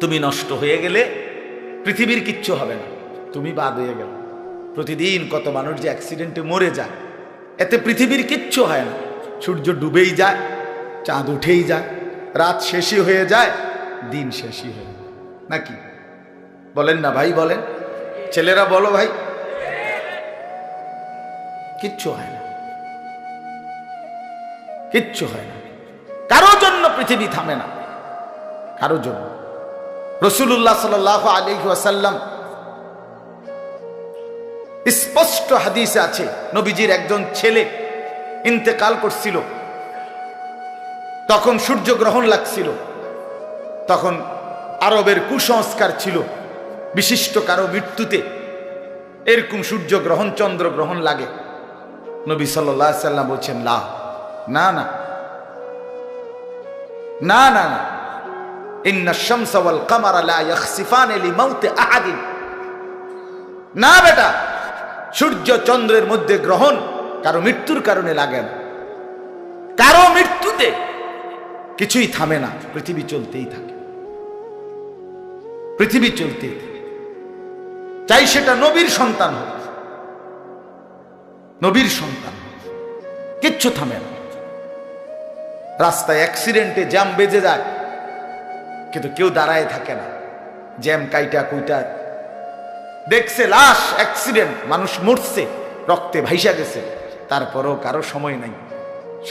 তুমি নষ্ট হয়ে গেলে পৃথিবীর কিচ্ছু হবে না, তুমি বাদ হয়ে গেল। প্রতিদিন কত মানুষ যে অ্যাক্সিডেন্টে মরে যায়, এতে পৃথিবীর কিচ্ছু হয় না। সূর্য ডুবেই যায়, চাঁদ উঠেই যায়, রাত শেষই হয়ে যায়, দিন শেষই হয়ে যায়, নাকি বলেন না ভাই? বলেন ছেলেরা, বলো ভাই, কিচ্ছু হয় না, কিচ্ছু হয় না। কারোর জন্য পৃথিবী থামে না, কারোর জন্য। রাসূলুল্লাহ সাল্লাল্লাহু আলাইহি ওয়াসাল্লাম স্পষ্ট হাদিসে আছে, নবীজির একজন ছেলে ইন্তেকাল করছিল, তখন সূর্যগ্রহণ লাগছিল। তখন আরবের কুসংস্কার ছিল, বিশিষ্ট কারো মৃত্যুতে এরকম সূর্যগ্রহণ চন্দ্রগ্রহণ লাগে। নবী সাল্লাল্লাহু আলাইহি ওয়াসাল্লাম বলছেন, না না না না না না, ইন্না শামসা ওয়াল কামারা লা ইয়াখসিফানি লিমাউতি আহাদিন। না বেটা, সূর্য চন্দ্রের মধ্যে গ্রহণ কারো মৃত্যুর কারণে লাগে না। কারো মৃত্যুতে কিছুই থামে না, পৃথিবী চলতেই থাকে, পৃথিবী চলতেই থাকে। চাই সেটা নবীর সন্তান হোক, নবীর সন্তান, কিচ্ছু থামে না। রাস্তায় অ্যাক্সিডেন্টে জ্যাম বেজে যায়, কিন্তু কেউ দাঁড়ায় থাকে না। জ্যাম কাইটা কুইটা দেখছে, লাশ, অ্যাক্সিডেন্ট, মানুষ মরছে, রক্তে ভাইসা গেছে, তারপরও কারো সময় নাই।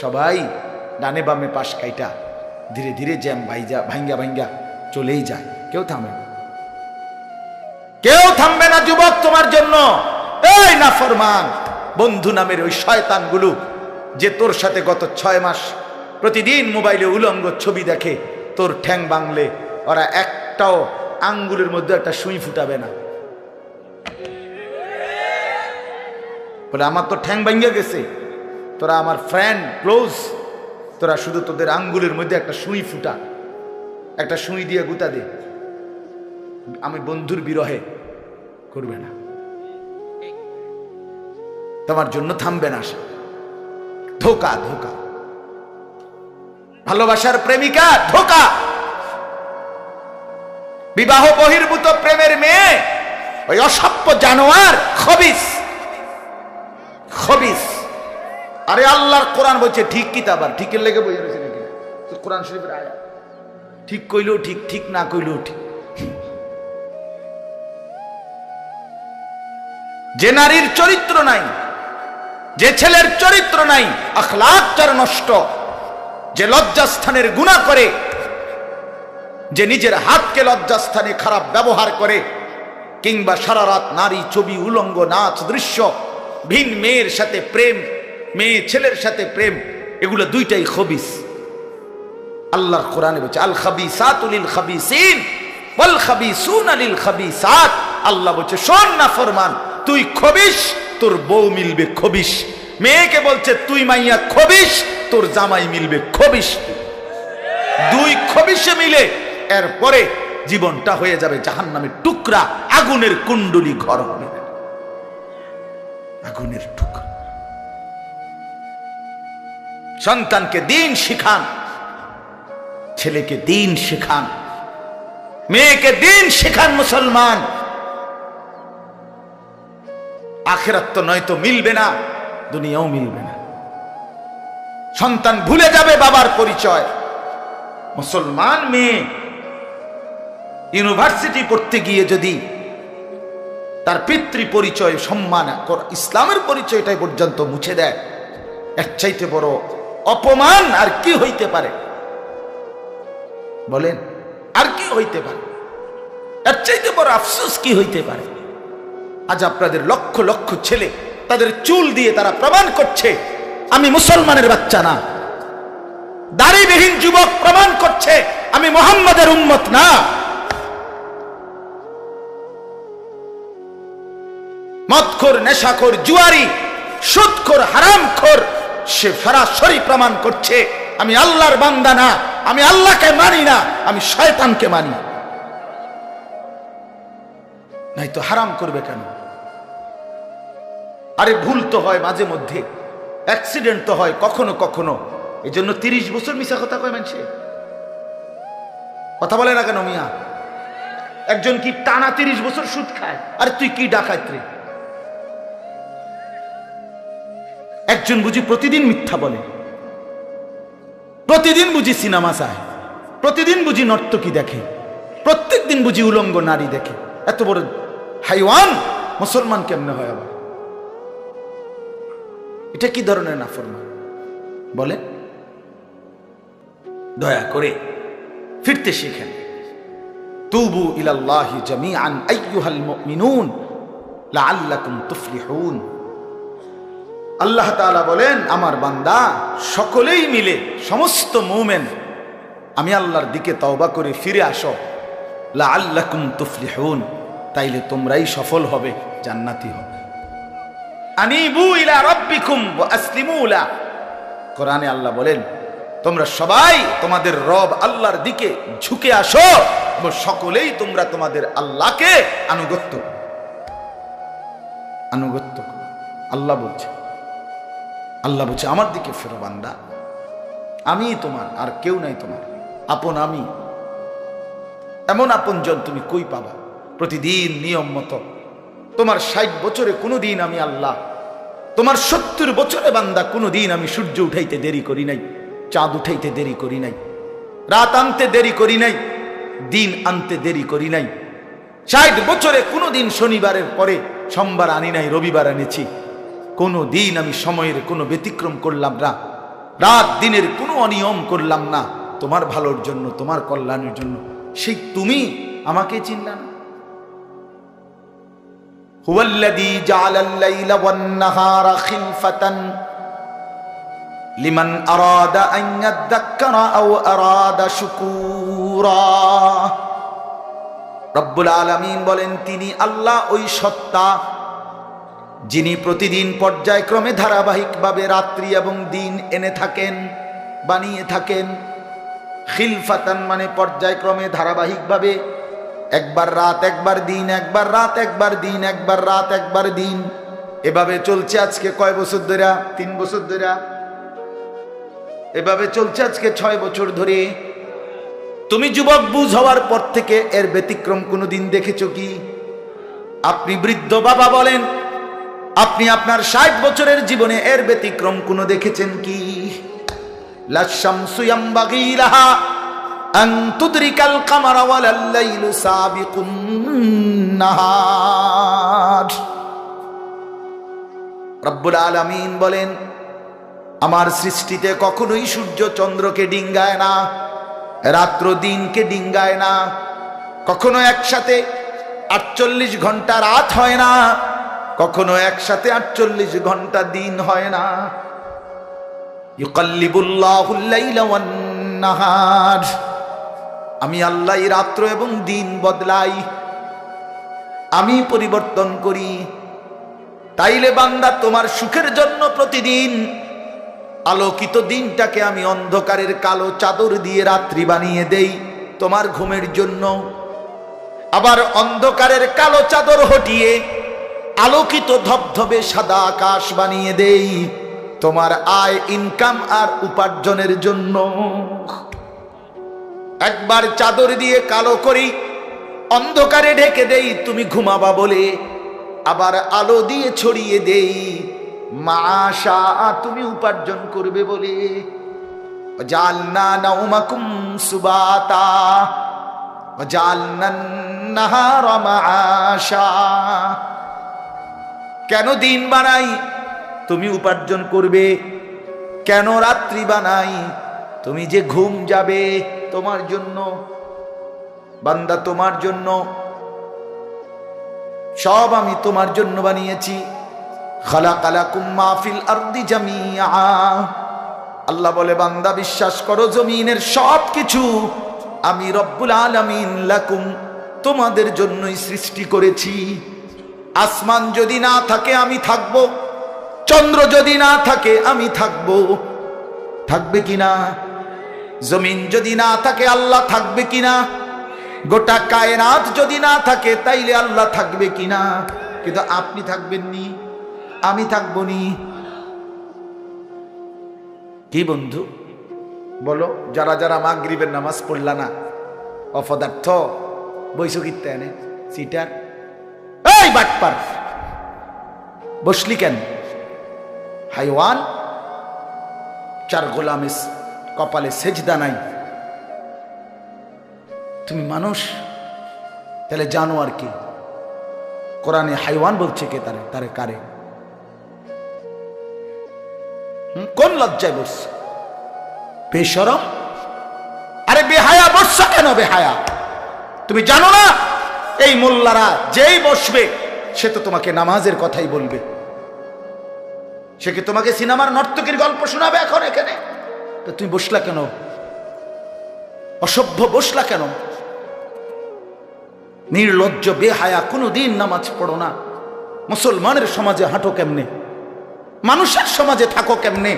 সবাই ডানে বামে পাশ কাইটা ধীরে ধীরে জ্যাম ভাঙ্গা ভাঙ্গা চলেই যায়, কেউ থামে না, কেউ থামবে না। যুবক, তোমার জন্য এই নাফরমান বন্ধু নামের ওই শয়তানগুলো যে তোর সাথে গত 6 মাস প্রতিদিন মোবাইলে উলঙ্গ ছবি দেখে, তোর ঠ্যাং বাংলে ওরা একটাও আঙ্গুলের মধ্যে একটা সুই ফুটাবে না। বলে আমার তো ঠ্যাং ভাঙ্গা গেছে, তোরা আমার ফ্রেন্ড ক্লোজ, তোরা শুধু তোদের আঙ্গুলের মধ্যে একটা সুই ফুটা, একটা সুই দিয়ে গুতা দে, আমি বন্ধুর বিরহে করবে না, তোমার জন্য থামবে না সে। ধোকা, ধোকা, ভালোবাসার প্রেমিকা ধোকা, বিবাহ বহির্ভূত প্রেমের মেয়ে ওই অসভ্য জানোয়ার, খবিস, খবিস। আরে আল্লাহর কোরআন বলছে ঠিক কিতাব, আর ঠিকের লেগে বইয়া রয়েছে নাকি? কোরআন শরীফের আয়াত, ঠিক কইলেও ঠিক, ঠিক না কইলেও ঠিক। যে নারীর চরিত্র নাই, যে ছেলের চরিত্র নাই, আখলাক যার নষ্ট, যে লজ্জাস্থানের গুনাহ করে, যে নিজের হাতকে লজ্জাস্থানে খারাপ ব্যবহার করে, কিংবা সারা রাত নারী ছবি, উলঙ্গ নাচ দৃশ্য, ভিন মেয়ের সাথে প্রেম, মেয়ে ছেলের সাথে প্রেম, এগুলো দুইটাই খবিস। আল্লাহর কোরআনে বলছে আল খাবিসাতু লিল খাবিসিন ওয়াল খাবিসুনা লিল খাবিসাত। আল্লাহ বলছে শোন না ফরমান, তুই খবিস, তোর বউ মিলবে খবিস। মেয়েকে বলছে তুই মাইয়া খবিস, তোর জামাই মিলবে খবিস। দুই খবিসে মিলে এরপরে জীবনটা হয়ে যাবে জাহান্নামের টুকরা, আগুনের কুণ্ডলী ঘর হবে, আগুনের টুকরা। সন্তানকে দিন শিখান, ছেলেকে দিন শিখান, মেয়েকে দিন শিখান। মুসলমান, আখিরাত তো নয়তো মিলবে না, দুনিয়াও মিলবে না। সন্তান ভুলে যাবে বাবার পরিচয়। মুসলমান মেয়ে ইউনিভার্সিটি পড়তে গিয়ে যদি তার পিতৃ পরিচয়, সম্মান, ইসলামের পরিচয়টাই পর্যন্ত মুছে দেয়, এর চাইতে বড় অপমান আর কি হইতে পারে? বলেন, আর কি হইতে পারে? এর চাইতে বড় আফসোস কি হইতে পারে? আজ আপনাদের লক্ষ লক্ষ ছেলে তাদের চুল দিয়ে তারা প্রমাণ করছে আমি মুসলমানের বাচ্চা না। দাড়িবিহীন যুবক প্রমাণ করছে আমি মুহাম্মাদের উম্মত না। মদখোর, নেশাখোর, জুয়ারি, সুদখোর, হারামখোর, সে সরাসরি প্রমাণ করছে আমি আল্লাহর বান্দা না, আমি আল্লাহকে মানি না, আমি শয়তানকে মানি। নাই তো হারাম করবে কেন? আরে ভুল তো হয় মাঝে মধ্যে, অ্যাক্সিডেন্ট তো হয় কখনো কখনো, এই জন্য 30 বছর মিশা কথা কয় মানুষে। কথা বলে না কেন মিয়া? একজন কি টানা 30 বছর সুদ খায়? আরে তুই কি ডাকাত রে? একজন বুঝি প্রতিদিন মিথ্যা বলে, প্রতিদিন বুঝি সিনেমা চায়, প্রতিদিন বুঝি নর্তকী দেখে, প্রত্যেক দিন বুঝি উলঙ্গ নারী দেখে। এত বড় হাইওয়ান মুসলমান কেমনে হয় আবার? এটা কি ধরনের নাফরমান বলে? দয়া করে ফিরতে শিখেন। তুবু ইলাল্লাহি জামিআন আইয়ুহাল মুমিনুন লাআল্লাকুম তুফলিহুন। আল্লাহ তাআলা বলেন, আমার বান্দা সকলেই মিলে, সমস্ত মুমিন আমি আল্লাহর দিকে তওবা করে ফিরে আসো, লাআল্লাকুম তুফলিহুন, তাইলে তোমরাই সফল হবে, জান্নাতি হবে। আনিবু ইলা রাব্বিকুম ওয়া আসলিমু লা। কোরআনে আল্লাহ বলেন, তোমরা সবাই তোমাদের রব আল্লাহর দিকে ঝুঁকে আসো এবং সকলেই তোমরা তোমাদের আল্লাহকে আনুগত্য। আল্লাহ বলছে, আল্লাহ বলছে আমার দিকে ফেরো বান্দা, আমি তোমার, আর কেউ নাই তোমার আপন। আমি এমন আপনজন তুমি কই পাবা? প্রতিদিন নিয়ম মতো তোমার 60 বছরে কোনোদিন আমি আল্লাহ, তোমার 70 বছরে বান্দা কোনোদিন আমি সূর্য উঠাইতে দেরি করি নাই, চাঁদ উঠাইতে দেরি করি নাই, রাত আনতে দেরি করি নাই, দিন আনতে দেরি করি নাই। 60 বছরে কোনোদিন শনিবারের পরে সোমবার আনি নাই, রবিবার এনেছি। কোনো দিন আমি সময়ের কোনো ব্যতিক্রম করলাম না, রাত দিনের কোনো অনিয়ম করলাম না, তোমার ভালোর জন্য, তোমার কল্যাণের জন্য। সেই তুমি আমাকে চিনলা না? হুয়াল্লাযী জাআলাল লাইলা ওয়ান নাহারা খিলফাতান লিমান আরাদা আন ইয়াযাক্কারা আও আরাদা শুকুরা। রব্বুল আলামিন বলেন, তিনি আল্লাহ ওই সত্তা যিনি প্রতিদিন পর্যায়ক্রমে ধারাবাহিকভাবে রাত্রি এবং দিন এনে থাকেন, বানিয়ে থাকেন। খিলফাতান মানে পর্যায়ক্রমে ধারাবাহিকভাবে, একবার রাত একবার দিন, একবার রাত একবার দিন, একবার রাত একবার দিন, এভাবে চলছে আজকে কয় বছর ধরে? 3 বছর ধরে। এভাবে চলছে আজকে 6 বছর ধরে। তুমি যুবক বুঝ হওয়ার পর থেকে এর ব্যতিক্রম কোনোদিন দেখেছো কি? আপনি বৃদ্ধ বাবা বলেন, আপনি আপনার 60 বছরের জীবনে এর ব্যতিক্রম কোনো দেখেছেন কি? লাশ-শামসু ইয়ামবাগী লাহা আন তুদরিকাল কামারা ওয়ালাল লাইলু সাবিকুন নাহার। রব্বুল আলামিন বলেন, আমার সৃষ্টিতে কখনোই সূর্য চন্দ্রকে ডিঙ্গায় না, রাত্র দিনকে ডিঙ্গায় না, কখনো একসাথে 48 ঘন্টা রাত হয় না, কখনো একসাথে 48 ঘন্টা দিন হয় না। ইউকাল্লিবুল্লাহুল লাইলা ওয়ান নাহার, আমি আল্লাহ রাত্র এবং দিন বদলাই, আমি পরিবর্তন করি। তাইলে বান্দা তোমার সুখের জন্য প্রতিদিন আলোকিত দিনটাকে আমি অন্ধকারের কালো চাদর দিয়ে রাত্রি বানিয়ে দেই তোমার ঘুমের জন্য, আবার অন্ধকারের কালো চাদর হটিয়ে আলোকিত ধবধবে সাদা আকাশ বানিয়ে দেই তোমার আয়, ইনকাম আর উপার্জনের জন্য। একবার চাদর দিয়ে কালো করি, অন্ধকারে ঢেকে দেই তুমি ঘুমাবা বলে, আবার আলো দিয়ে ছড়িয়ে দেই মাশা তুমি উপার্জন করবে বলে। জালনা নাউমাকুম সুবাতা জালনান নাহারা মাশা। কেন দিন বানাই? তুমি উপার্জন করবে। কেন রাত্রি বানাই? তুমি যে ঘুম যাবে তোমার জন্য। বান্দা তোমার জন্য, সব আমি তোমার জন্য বানিয়েছি। খালাকালাকুম মা ফিল আরদি জামিআ। আল্লাহ বলে, বান্দা বিশ্বাস করো, জমিনের সব কিছু আমি রব্বুল আলামিন লাকুম তোমাদের জন্যই সৃষ্টি করেছি। আসমান যদি না থাকে আমি থাকব, চন্দ্র যদি না থাকে আমি থাকব, থাকবে কিনা? জমিন যদি না থাকে আল্লাহ থাকবে কিনা? গোটা কায়নাত যদি না থাকে তাইলে আল্লাহ থাকবে কিনা? কিন্তু আপনি থাকবেন নি, আমি থাকবো নি। কি বন্ধু বলো, যারা যারা মাগরিবের নামাজ পড়লা না, অপদার্থ, বইছো কিত্তে এনে সিটার, এই বাটপার বসলি কেন? হাইওয়ান, চার গোলামের কপালে সেজদা নাই, তুমি মানুষ, তাহলে জানোয়ার কি? কোরআনে হাইওয়ান বলছে কে? তারে তারে কারে? কোন লজ্জায় বসছে? বেশরম, আরে বেহায়া বসছা কেন? বেহায়া, তুমি জানো না এই মোল্লারা যেই বসবে সে তো তোমাকে নামাজের কথাই বলবে, সে কি তোমাকে সিনেমার নর্তকীর গল্প শোনাবে এখন এখানে? তো তুমি বসলা কেন? অসভ্য বসলা কেন? নির্লজ্জ বেহায়া, কোনোদিন নামাজ পড়ো না, মুসলমানের সমাজে হাঁটো কেমনে? মানুষের সমাজে থাকো কেমনে?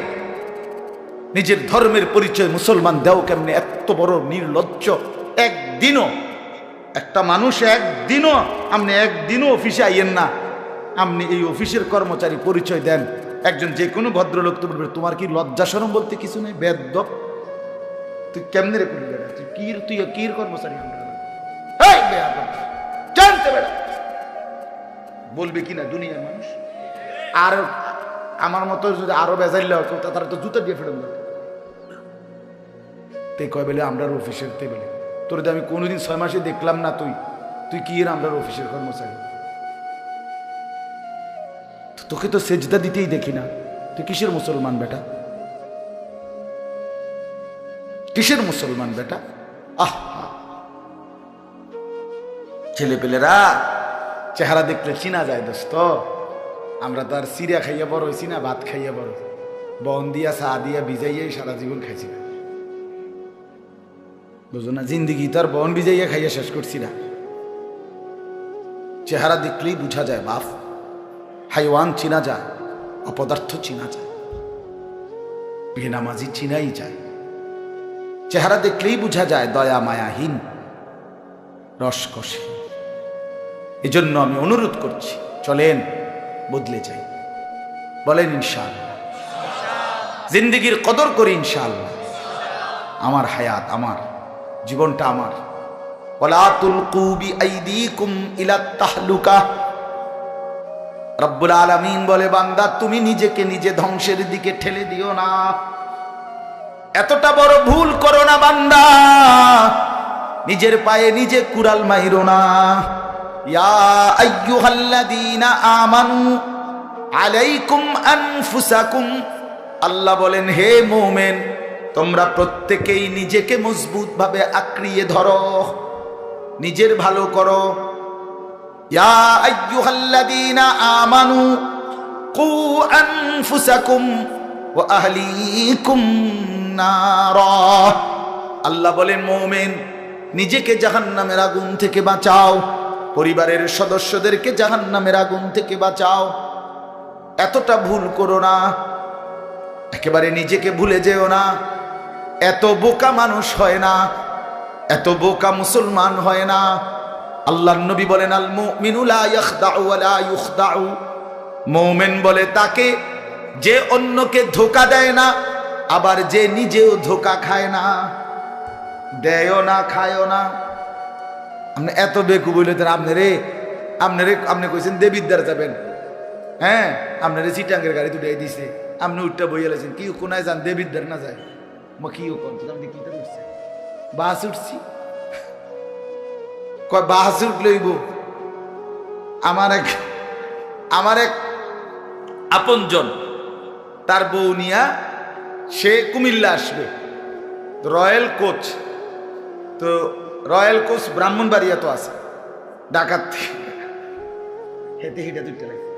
নিজের ধর্মের পরিচয় মুসলমান দেও কেমনে? এত বড় নির্লজ্জ। একদিনও একটা মানুষ একদিনও, আপনি একদিনও অফিসে আইয়েন না, আপনি এই অফিসের কর্মচারী পরিচয় দেন, একজন যে কোনো ভদ্রলোক তো বলবে তোমার কি লজ্জা শরম বলতে কিছু নেই? বেয়াদব, তুই কেমনে রে করবি? তুই কির কর্মচারী? জানতে বেড়া বলবে কিনা দুনিয়ার মানুষ? আর আমার মতো যদি আরো বেজাইলে হতো তারা তো জুতা দিয়ে ফেরত দিত। তে কয় বেলে আমরা অফিসের, তে বেলে তোর আমি কোনোদিন 6 মাসে দেখলাম না, তুই কি এর আমরা অফিসের কর্মচারী? তোকে তো সেজদা দিতেই দেখি না, তুই কিসের মুসলমান বেটা? কিসের মুসলমান বেটা? আহ, ছেলে পেলেরা চেহারা দেখলে চিনা যায় দোস্ত। আমরা তো আর সিরিয়া খাইয়া বড় হয়েছি না, ভাত খাইয়া বড়, বন দিয়া চা দিয়া ভিজাইয়াই সারা জীবন খাইছি না, বুঝো না? জিন্দিগি তো আর বন ভিজাইয়া খাইয়া শেষ করছি না। চেহারা দেখলেই বুঝা যায় বাপ, হাইওয়ান চিনা যায়, অপদার্থ চিনা যায়, বেনামাজি চিনাই যায়। চেহারা দেখলেই বুঝা যায় দয়া মায়াহীন, রসকসে। এজন্য আমি অনুরোধ করছি, চলেন বদলে যাই, বলেন ইনশাআল্লাহ। জিন্দেগির কদর করি ইনশাআল্লাহ। আমার হায়াত আমার, জীবনটা আমার। ওয়ালা তুলকু বিআইদিকুম ইলাত তাহলুকা। রব্বুল আলামিন বলে, বান্দা তুমি নিজেকে নিজে ধ্বংসের দিকে ঠেলে দিও না, এতটা বড় ভুল করো না বান্দা, নিজের পায়ে নিজে কুড়াল মাইরো না। ইয়া আইয়ুহাল্লাযীনা আমানু আলাইকুম আনফুসাকুম, আল্লাহ বলেন হে মুমিন তোমরা প্রত্যেকেই নিজেকে মজবুত ভাবে আঁকড়িয়ে ধরো, নিজের ভালো করো। ইয়া আইয়ুহাল্লাযীনা আমানু কু আনফুসাকুম ওয়া আহলিকুম নারা, আল্লাহ বলেন মুমিন নিজেকে জাহান্নামের আগুন থেকে বাঁচাও, পরিবারের সদস্যদেরকে জাহান্নামের আগুন থেকে বাঁচাও। এতটা ভুল করো না, একেবারে নিজেকে ভুলে যেও না। এত বোকা মানুষ হয় না, এত বোকা মুসলমান হয় না। আল্লাহর নবী বলেন, আল মুমিনু লা ইয়াখদাউ ওয়া লা ইউখদাউ, মুমিন বলে তাকে যে অন্যকে ধোঁকা দেয় না, আবার যে নিজেও ধোঁকা খায় না। দেয়ও না, খায়ও না। আপনি এত বেকু বললেন, আপনি কইছেন দেবিদ্বার যাবেন, হ্যাঁ আপনারে চিটাঙ্গের গাড়ি দুটাই দিছে, আপনি উঠটা বইয়া লাইছেন, কি কোনায় যান দেবিদ্বার না যায়? মা কি আপনি কি উঠছে? বাস উঠছি, কয় বাস উঠলইব। আমার এক আপনজন, তার বউ নিয়া সে কুমিল্লা আসবে, রয়্যাল কোচ, তো রয়্যাল কোচ ব্রাহ্মণবাড়িয়া তো আছে, ডাকাত হেঁটে হেঁটে দুইটা লাগছে,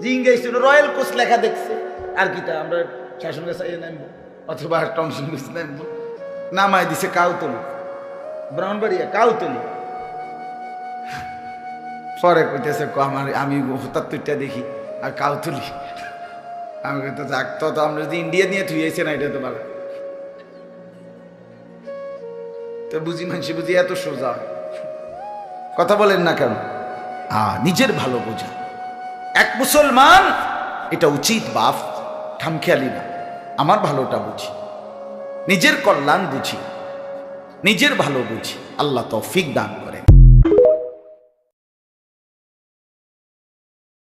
জিঙ্গাইছিল রয়্যাল কোচ লেখা দেখছে, আর কিটা আমরা শাসন গাছ নামবো অথবা টমসন গাছ নামবো, নামায় দিছে কাউতলি, ব্রাহ্মণবাড়িয়া কাউতলি। পরে কইতেছে আমি হঠাৎ তুইটা দেখি আর কাউতলি, আমি তো যাক, তো আমরা যদি ইন্ডিয়া নিয়ে থুইয়েছে না, এটা তো ভালো। তো বুঝি মানুষ বুঝি এত সোজা কথা বলেন না কেন? নিজের ভালো বোঝা এক মুসলমান, এটা উচিত বাপ, খামখেয়ালি না। আমার ভালোটা বুঝি, নিজের কল্যাণ বুঝি, নিজের ভালো বুঝি। আল্লাহ তৌফিক দান।